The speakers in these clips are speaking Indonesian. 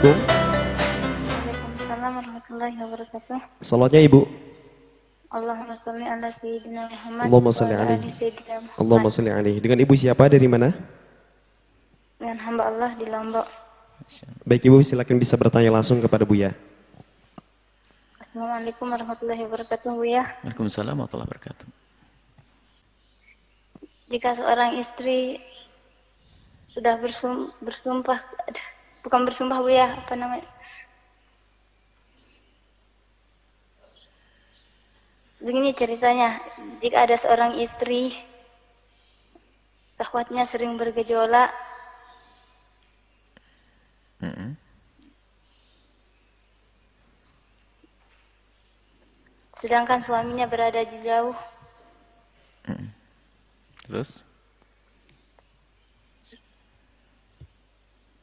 Assalamualaikum. Waalaikumsalam warahmatullahi wabarakatuh. Salatnya Ibu. Allahumma sholli ala sayyidina Muhammad Allahumma wa salli ala alaihi. ali sayyidina Muhammad. Allahumma salli alaihi. Dengan Ibu siapa, dari mana? Dengan hamba Allah di Lombok. Baik Ibu, silakan bisa bertanya langsung kepada Buya. Assalamualaikum warahmatullahi wabarakatuh, Buya. Waalaikumsalam warahmatullahi wabarakatuh. Jika seorang istri sudah bersumpah, bukan bersumpah, Buya, apa namanya? Begini ceritanya, jika ada seorang istri syahwatnya sering bergejolak, sedangkan suaminya berada di jauh, Terus?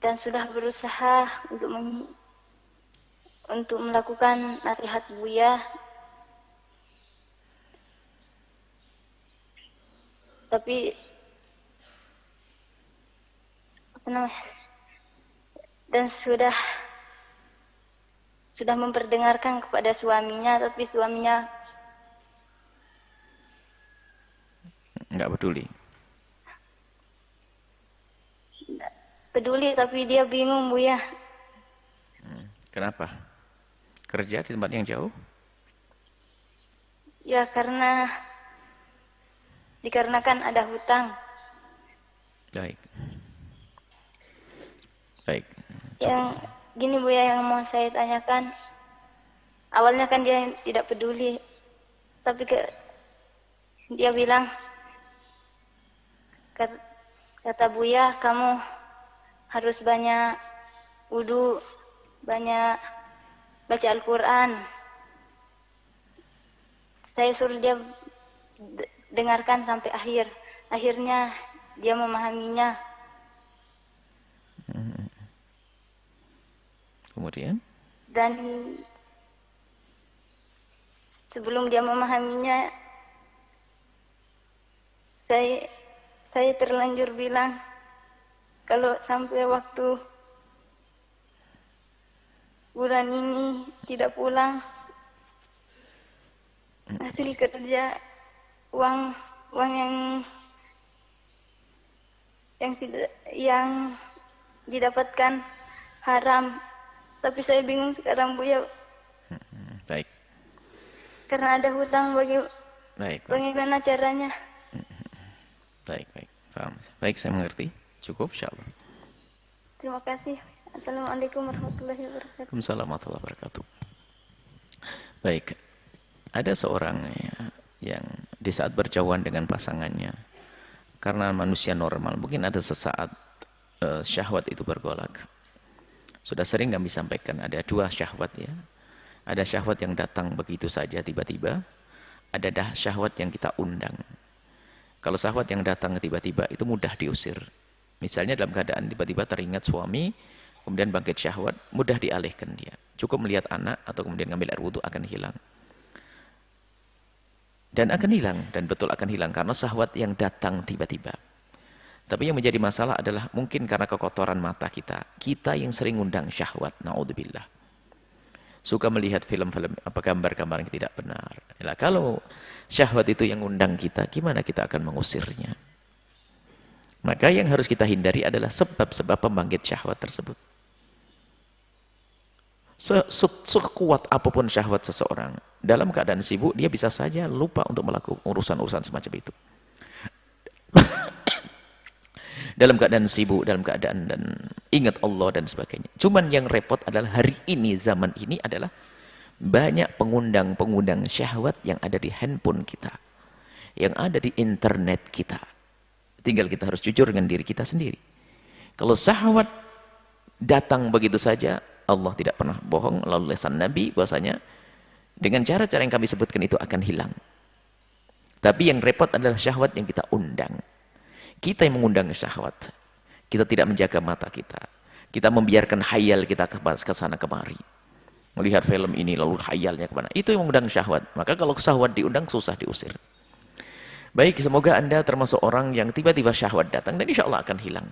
dan sudah berusaha untuk melakukan nasihat Buya, tapi apa namanya, dan sudah memperdengarkan kepada suaminya, tapi suaminya Nggak peduli. peduli, tapi dia bingung, Buya. Kenapa? Kerja di tempat yang jauh? Ya dikarenakan ada hutang. Baik. Baik. Yang gini, Buya, yang mau saya tanyakan, awalnya kan dia tidak peduli, tapi dia bilang, kata Buya, kamu harus banyak wudu, banyak baca Al-Quran. Saya suruh dia dengarkan sampai akhir. Akhirnya dia memahaminya. Kemudian? Dan sebelum dia memahaminya, saya terlanjur bilang, kalau sampai waktu bulan ini tidak pulang, hasil kerja uang yang didapatkan haram. Tapi saya bingung sekarang, Buya, Baik. karena ada hutang, bagaimana caranya? Baik. Paham. Baik, saya mengerti. Cukup, insyaallah. Terima kasih. Assalamualaikum warahmatullahi wabarakatuh. Waalaikumsalam warahmatullahi wabarakatuh. Baik. Ada seorang yang di saat berjauhan dengan pasangannya, karena manusia normal, mungkin ada sesaat syahwat itu bergolak. Sudah sering kami sampaikan, ada dua syahwat ya. Ada syahwat yang datang begitu saja tiba-tiba, ada syahwat yang kita undang. Kalau syahwat yang datang tiba-tiba itu mudah diusir. Misalnya dalam keadaan tiba-tiba teringat suami, kemudian bangkit syahwat, mudah dialihkan dia. Cukup melihat anak atau kemudian ngambil air wudhu akan hilang. Dan akan hilang, dan betul akan hilang karena syahwat yang datang tiba-tiba. Tapi yang menjadi masalah adalah mungkin karena kekotoran mata kita. Kita yang sering undang syahwat, na'udzubillah. Suka melihat film-film, gambar-gambar yang tidak benar. Nah, kalau syahwat itu yang undang kita, gimana kita akan mengusirnya? Maka yang harus kita hindari adalah sebab-sebab pembangkit syahwat tersebut. Sekuat apapun syahwat seseorang, dalam keadaan sibuk, dia bisa saja lupa untuk melakukan urusan-urusan semacam itu. Dalam keadaan sibuk, dalam keadaan dan ingat Allah dan sebagainya. Cuman yang repot adalah hari ini, zaman ini adalah banyak pengundang-pengundang syahwat yang ada di handphone kita, yang ada di internet kita. Tinggal kita harus jujur dengan diri kita sendiri. Kalau syahwat datang begitu saja, Allah tidak pernah bohong, lalu lisan Nabi bahwasanya dengan cara-cara yang kami sebutkan itu akan hilang. Tapi yang repot adalah syahwat yang kita undang. Kita yang mengundang syahwat. Kita tidak menjaga mata kita. Kita membiarkan khayal kita ke sana kemari. Melihat film ini lalu khayalnya kemana. Itu yang mengundang syahwat. Maka kalau syahwat diundang susah diusir. Baik, semoga Anda termasuk orang yang tiba-tiba syahwat datang dan insya Allah akan hilang.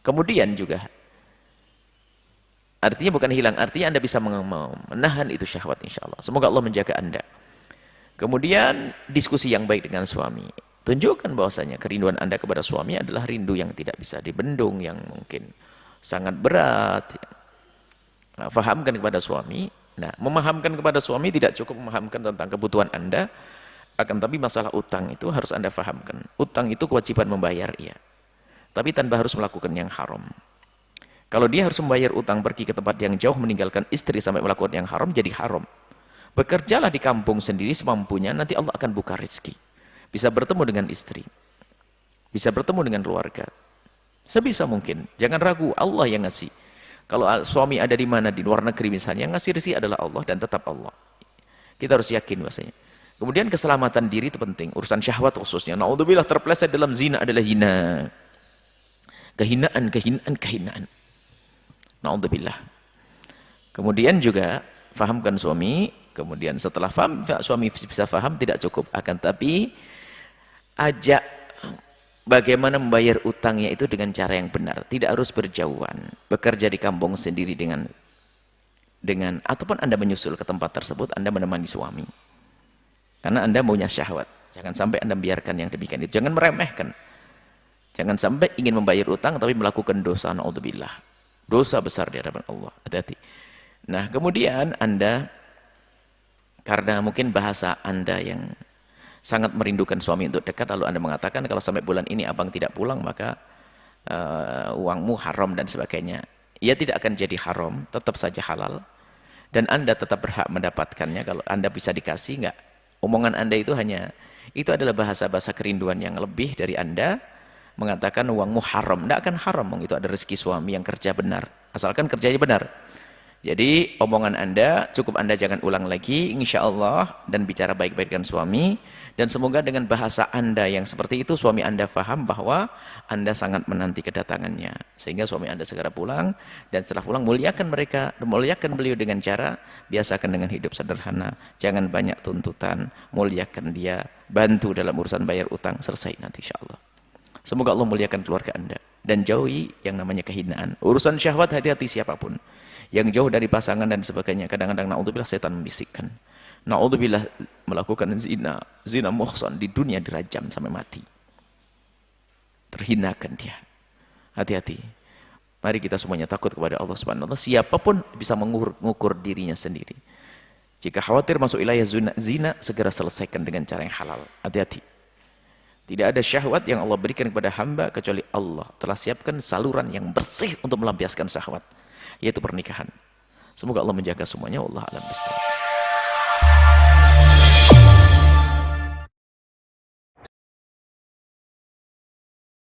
Kemudian juga Artinya bukan hilang, artinya Anda bisa menahan itu syahwat insya Allah. Semoga Allah menjaga Anda. Kemudian diskusi yang baik dengan suami. Tunjukkan bahwasanya kerinduan Anda kepada suami adalah rindu yang tidak bisa dibendung, yang mungkin sangat berat. Nah, fahamkan kepada suami. Nah, memahamkan kepada suami tidak cukup memahamkan tentang kebutuhan Anda, akan tapi masalah utang itu harus Anda fahamkan. Utang itu kewajiban membayar, iya. Tapi tanpa harus melakukan yang haram. Kalau dia harus membayar utang, pergi ke tempat yang jauh, meninggalkan istri sampai melakukan yang haram, jadi haram. Bekerjalah di kampung sendiri semampunya, nanti Allah akan buka rezeki. Bisa bertemu dengan istri. Bisa bertemu dengan keluarga. Sebisa mungkin. Jangan ragu, Allah yang ngasih. Kalau suami ada di mana, di luar negeri misalnya, yang ngasih rezeki adalah Allah dan tetap Allah. Kita harus yakin bahasanya. Kemudian keselamatan diri itu penting. Urusan syahwat khususnya. Na'udzubillah, terpeleset dalam zina adalah hina. Kehinaan. Na'udzubillah. Kemudian juga, fahamkan suami. Kemudian setelah suami bisa faham, tidak cukup. Akan tapi, ajak bagaimana membayar utangnya itu dengan cara yang benar. Tidak harus berjauhan. Bekerja di kampung sendiri dengan ataupun Anda menyusul ke tempat tersebut, Anda menemani suami. Karena Anda maunya syahwat. Jangan sampai Anda biarkan yang demikian itu. Jangan meremehkan. Jangan sampai ingin membayar utang tapi melakukan dosa, na'udzubillah. Dosa besar di hadapan Allah. Hati-hati. Nah, kemudian Anda, karena mungkin bahasa Anda yang sangat merindukan suami untuk dekat, lalu Anda mengatakan kalau sampai bulan ini abang tidak pulang maka uangmu haram dan sebagainya. Ia tidak akan jadi haram, tetap saja halal. Dan Anda tetap berhak mendapatkannya kalau Anda bisa dikasih. Enggak. Omongan Anda itu adalah bahasa-bahasa kerinduan yang lebih dari Anda mengatakan uangmu haram. Tidak akan haram, itu ada rezeki suami yang kerja benar. Asalkan kerjanya benar. Jadi omongan Anda, cukup Anda jangan ulang lagi, insya Allah, dan bicara baik-baik dengan suami. Dan semoga dengan bahasa Anda yang seperti itu, suami Anda faham bahwa Anda sangat menanti kedatangannya. Sehingga suami Anda segera pulang, dan setelah pulang muliakan beliau dengan cara, biasakan dengan hidup sederhana, jangan banyak tuntutan, muliakan dia, bantu dalam urusan bayar utang, selesai nanti insya Allah. Semoga Allah muliakan keluarga Anda. Dan jauhi yang namanya kehinaan. Urusan syahwat, hati-hati siapapun. Yang jauh dari pasangan dan sebagainya. Kadang-kadang na'udzubillah setan membisikkan. Na'udzubillah melakukan zina muhsan di dunia dirajam sampai mati. Terhinakan dia. Hati-hati. Mari kita semuanya takut kepada Allah Subhanahu wa taala. Siapapun bisa mengukur dirinya sendiri. Jika khawatir masuk wilayah zina, segera selesaikan dengan cara yang halal. Hati-hati. Tidak ada syahwat yang Allah berikan kepada hamba kecuali Allah telah siapkan saluran yang bersih untuk melampiaskan syahwat, yaitu pernikahan. Semoga Allah menjaga semuanya. Wallahu a'lam bishawab.